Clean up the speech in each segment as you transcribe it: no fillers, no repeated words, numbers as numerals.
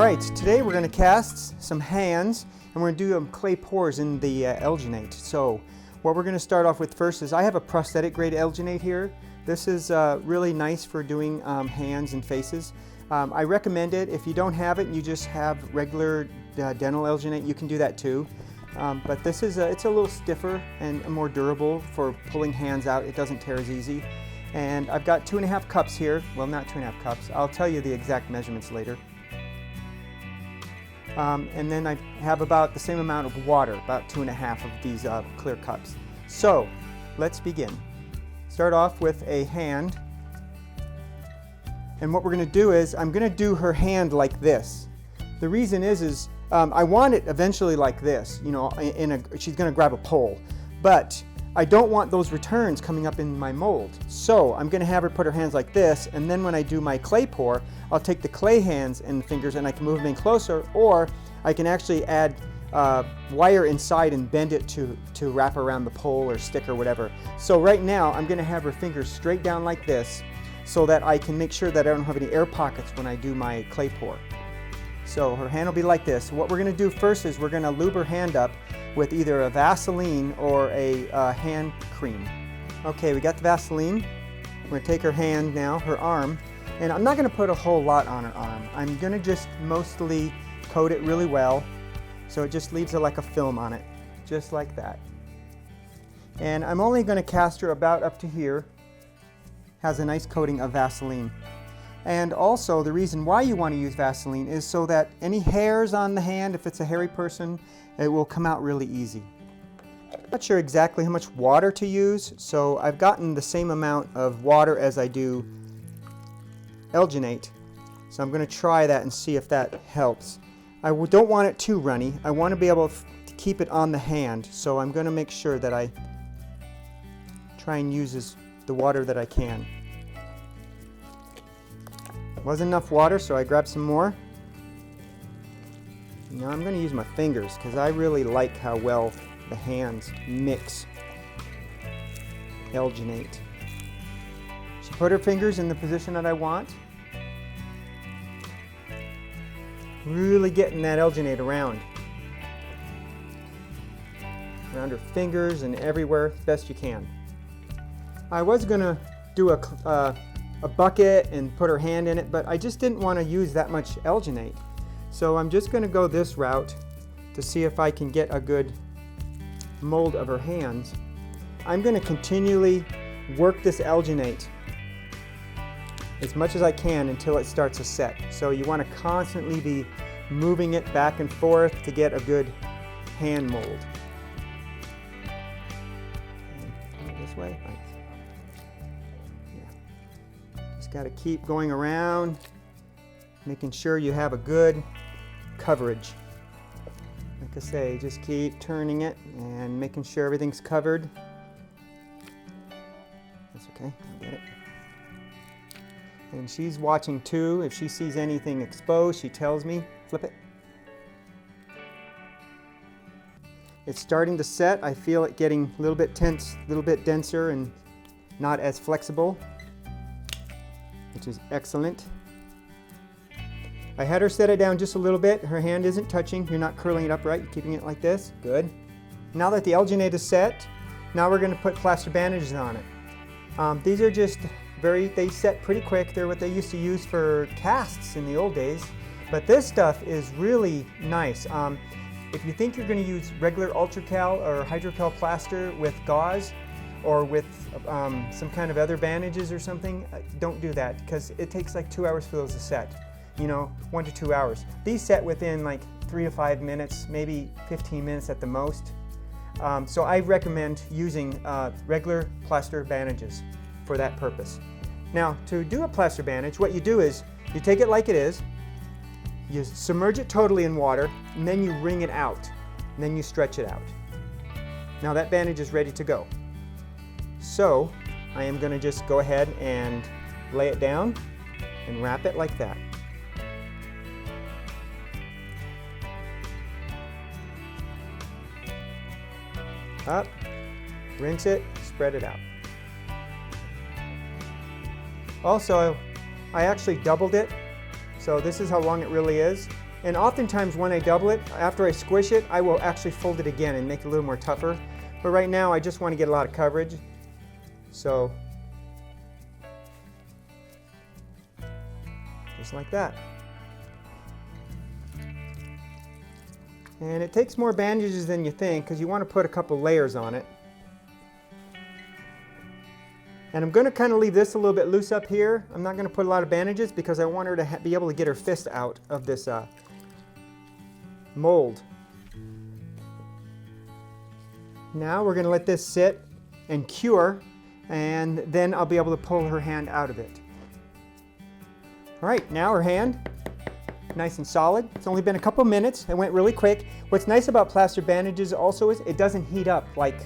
Alright, today we're going to cast some hands and we're going to do clay pours in the alginate. So what we're going to start off with first is I have a prosthetic grade alginate here. This is really nice for doing hands and faces. I recommend it. If you don't have it and you just have regular dental alginate, you can do that too. But this is it's a little stiffer and more durable for pulling hands out. It doesn't tear as easy. And I've got 2.5 cups here. Well, not 2.5 cups. I'll tell you the exact measurements later. And then I have about the same amount of water, about 2.5 of these clear cups. So let's begin. Start off with a hand. And what we're going to do is I'm going to do her hand like this. The reason is I want it eventually like this. You know, she's going to grab a pole, but I don't want those returns coming up in my mold. So I'm going to have her put her hands like this, and then when I do my clay pour, I'll take the clay hands and fingers and I can move them in closer, or I can actually add wire inside and bend it to wrap around the pole or stick or whatever. So right now I'm going to have her fingers straight down like this so that I can make sure that I don't have any air pockets when I do my clay pour. So her hand will be like this. What we're going to do first is we're going to lube her hand up with either a Vaseline or a hand cream. Okay, we got the Vaseline. We're going to take her hand now, her arm, and I'm not going to put a whole lot on her arm. I'm going to just mostly coat it really well so it just leaves like a film on it, just like that. And I'm only going to cast her about up to here. Has a nice coating of Vaseline. And also the reason why you want to use Vaseline is so that any hairs on the hand, if it's a hairy person, it will come out really easy. I'm not sure exactly how much water to use, so I've gotten the same amount of water as I do alginate. So I'm going to try that and see if that helps. I don't want it too runny. I want to be able to keep it on the hand, so I'm going to make sure that I try and use the water that I can. Wasn't enough water, so I grabbed some more. Now I'm going to use my fingers because I really like how well the hands mix alginate. She put her fingers in the position that I want. Really getting that alginate around her fingers and everywhere as best you can. I was going to do a bucket and put her hand in it, but I just didn't want to use that much alginate. So I'm just going to go this route to see if I can get a good mold of her hands. I'm going to continually work this alginate as much as I can until it starts to set. So you want to constantly be moving it back and forth to get a good hand mold. And this way. Got to keep going around, making sure you have a good coverage. Like I say, just keep turning it and making sure everything's covered. That's okay, I'll get it. And she's watching too. If she sees anything exposed, she tells me, flip it. It's starting to set. I feel it getting a little bit tense, a little bit denser and not as flexible, which is excellent. I had her set it down just a little bit. Her hand isn't touching. You're not curling it up right. You're keeping it like this. Good. Now that the alginate is set, now we're going to put plaster bandages on it. These are just they set pretty quick. They're what they used to use for casts in the old days. But this stuff is really nice. If you think you're going to use regular Ultracal or Hydrocal plaster with gauze, or with some kind of other bandages or something, don't do that because it takes like 2 hours for those to set. You know, 1 to 2 hours. These set within like 3 to 5 minutes, maybe 15 minutes at the most. So I recommend using regular plaster bandages for that purpose. Now, to do a plaster bandage, what you do is you take it like it is, you submerge it totally in water, and then you wring it out, and then you stretch it out. Now that bandage is ready to go. So I am going to just go ahead and lay it down and wrap it like that. Up, rinse it, spread it out. Also, I actually doubled it, so this is how long it really is. And oftentimes when I double it, after I squish it, I will actually fold it again and make it a little more tougher. But right now I just want to get a lot of coverage. So, just like that. And it takes more bandages than you think because you want to put a couple layers on it. And I'm going to kind of leave this a little bit loose up here. I'm not going to put a lot of bandages because I want her to be able to get her fist out of this mold. Now we're going to let this sit and cure, and then I'll be able to pull her hand out of it. All right, now her hand, nice and solid. It's only been a couple minutes. It went really quick. What's nice about plaster bandages also is it doesn't heat up like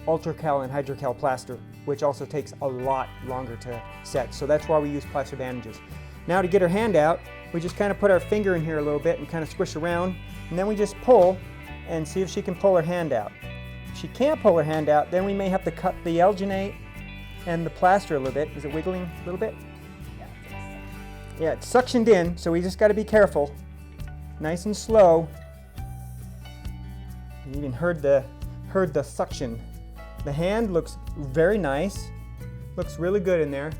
Ultracal and Hydrocal plaster, which also takes a lot longer to set. So that's why we use plaster bandages. Now to get her hand out, we just kind of put our finger in here a little bit and kind of squish around, and then we just pull and see if she can pull her hand out. If she can't pull her hand out, then we may have to cut the alginate and the plaster a little bit. Is it wiggling a little bit? Yeah, it's suctioned in, so we just got to be careful. Nice and slow. You even heard the suction. The hand looks very nice. Looks really good in there.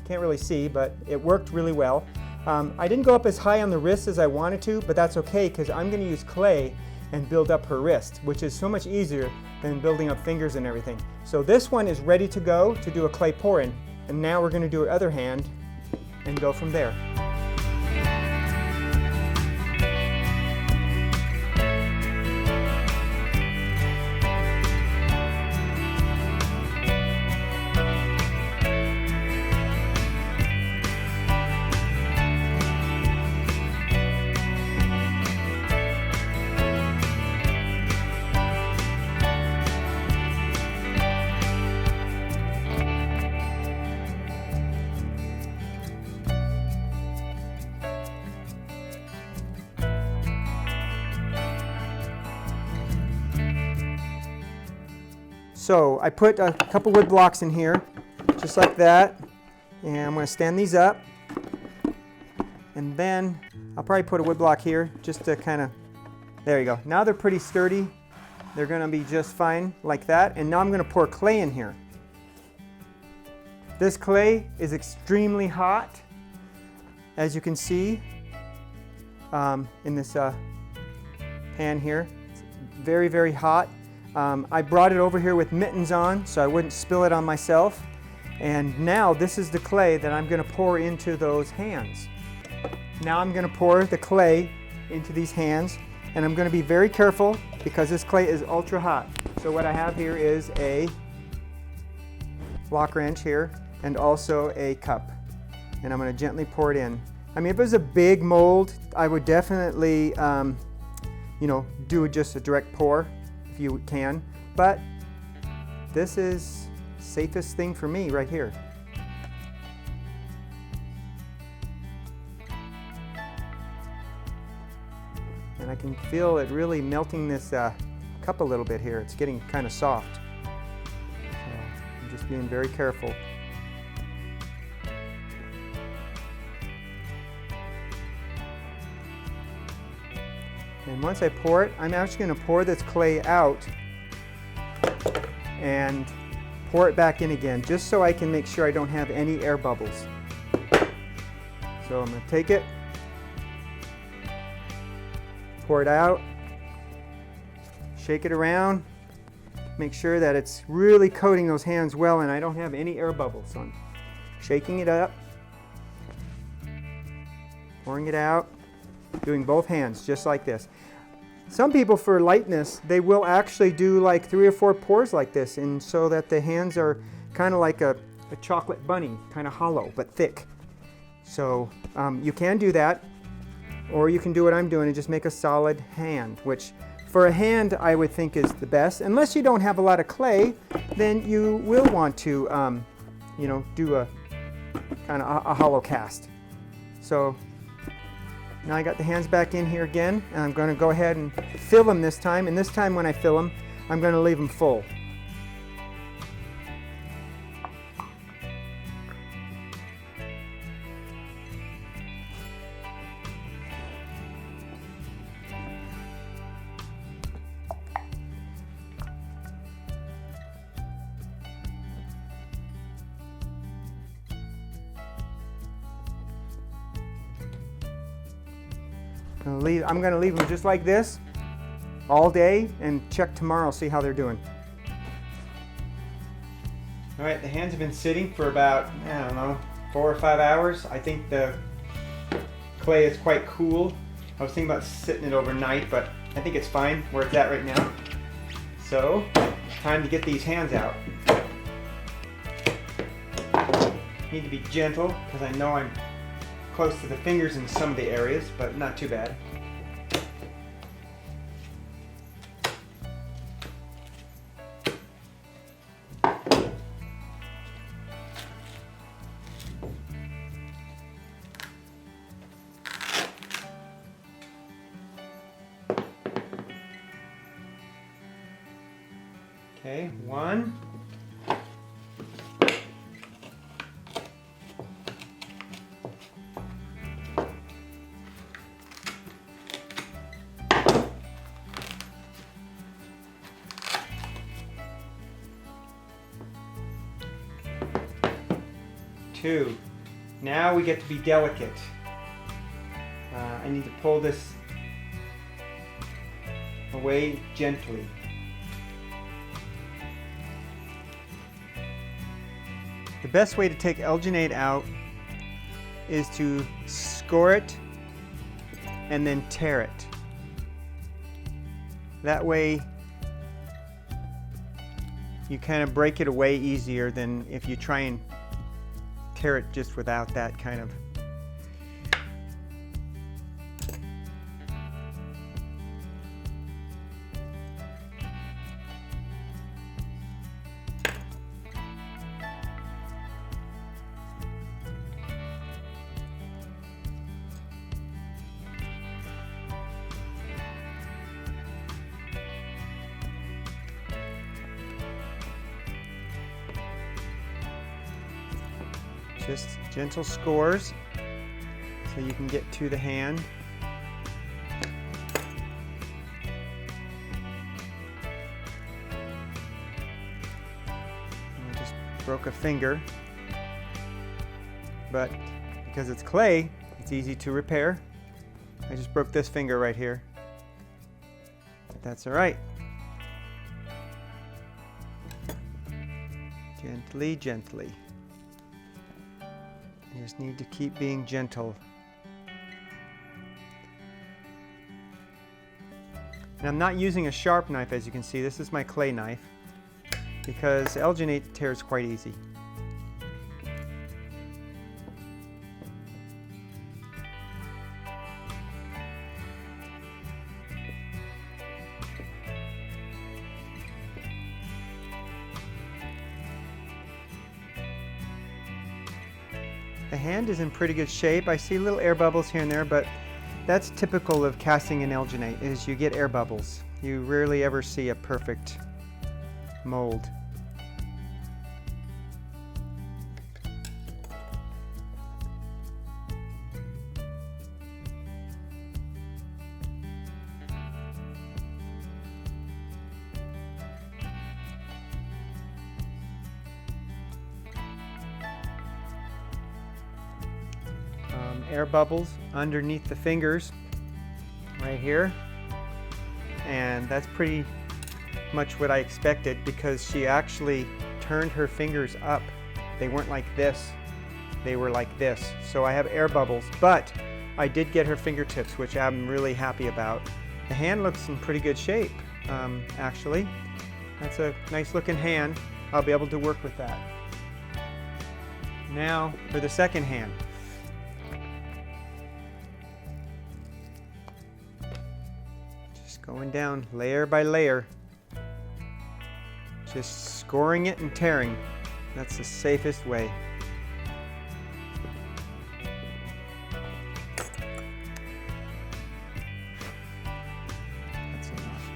Can't really see, but it worked really well. I didn't go up as high on the wrist as I wanted to, but that's okay because I'm going to use clay and build up her wrist, which is so much easier than building up fingers and everything. So this one is ready to go to do a clay pour-in, and now we're going to do her other hand and go from there. So I put a couple wood blocks in here, just like that, and I'm going to stand these up, and then I'll probably put a wood block here just to kind of, there you go. Now they're pretty sturdy. They're going to be just fine like that, and now I'm going to pour clay in here. This clay is extremely hot, as you can see in this pan here. It's very, very hot. I brought it over here with mittens on so I wouldn't spill it on myself. And now this is the clay that I'm going to pour into those hands. Now I'm going to pour the clay into these hands, and I'm going to be very careful because this clay is ultra hot. So what I have here is a block wrench here and also a cup. And I'm going to gently pour it in. I mean, if it was a big mold, I would definitely do just a direct pour if you can, but this is the safest thing for me right here. And I can feel it really melting this cup a little bit here. It's getting kind of soft. So I'm just being very careful. And once I pour it, I'm actually going to pour this clay out and pour it back in again, just so I can make sure I don't have any air bubbles. So I'm going to take it, pour it out, shake it around, make sure that it's really coating those hands well and I don't have any air bubbles. So I'm shaking it up, pouring it out, doing both hands just like this. Some people, for lightness, they will actually do like 3 or 4 pours like this, and so that the hands are kind of like a chocolate bunny, kind of hollow but thick. So you can do that, or you can do what I'm doing and just make a solid hand, which for a hand I would think is the best. Unless you don't have a lot of clay, then you will want to do a kind of a hollow cast. So now I got the hands back in here again, and I'm going to go ahead and fill them this time. And this time when I fill them, I'm going to leave them full. I'm gonna leave them just like this all day and check tomorrow, see how they're doing. All right, the hands have been sitting for about, I don't know, 4 or 5 hours. I think the clay is quite cool. I was thinking about sitting it overnight, but I think it's fine where it's at right now. So, time to get these hands out. Need to be gentle because I know I'm close to the fingers in some of the areas, but not too bad. Okay, 1. 2. Now we get to be delicate. I need to pull this away gently. The best way to take alginate out is to score it and then tear it. That way you kind of break it away easier than if you try and tear it just without that kind of. Just gentle scores so you can get to the hand. I just broke a finger, but because it's clay, it's easy to repair. I just broke this finger right here, but that's all right. Gently, gently. You just need to keep being gentle. And I'm not using a sharp knife, as you can see. This is my clay knife because alginate tears quite easy. The hand is in pretty good shape. I see little air bubbles here and there, but that's typical of casting in alginate, is you get air bubbles. You rarely ever see a perfect mold. Air bubbles underneath the fingers right here, and that's pretty much what I expected because she actually turned her fingers up. They weren't like this, they were like this. So I have air bubbles, but I did get her fingertips, which I'm really happy about. The hand looks in pretty good shape, actually. That's a nice looking hand. I'll be able to work with that. Now for the second hand. Going down layer by layer, just scoring it and tearing. That's the safest way. That's enough.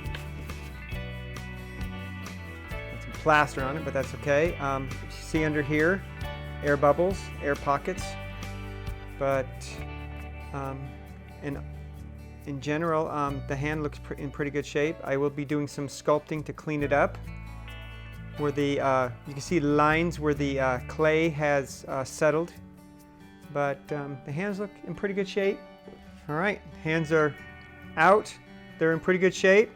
Got some plaster on it, but that's okay. You see under here, air bubbles, air pockets, but in general, the hand looks in pretty good shape. I will be doing some sculpting to clean it up. Where the you can see lines where the clay has settled, but the hands look in pretty good shape. All right, hands are out. They're in pretty good shape.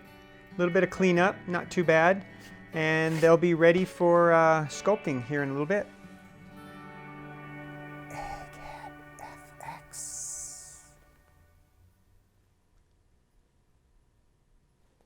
A little bit of cleanup, not too bad. And they'll be ready for sculpting here in a little bit.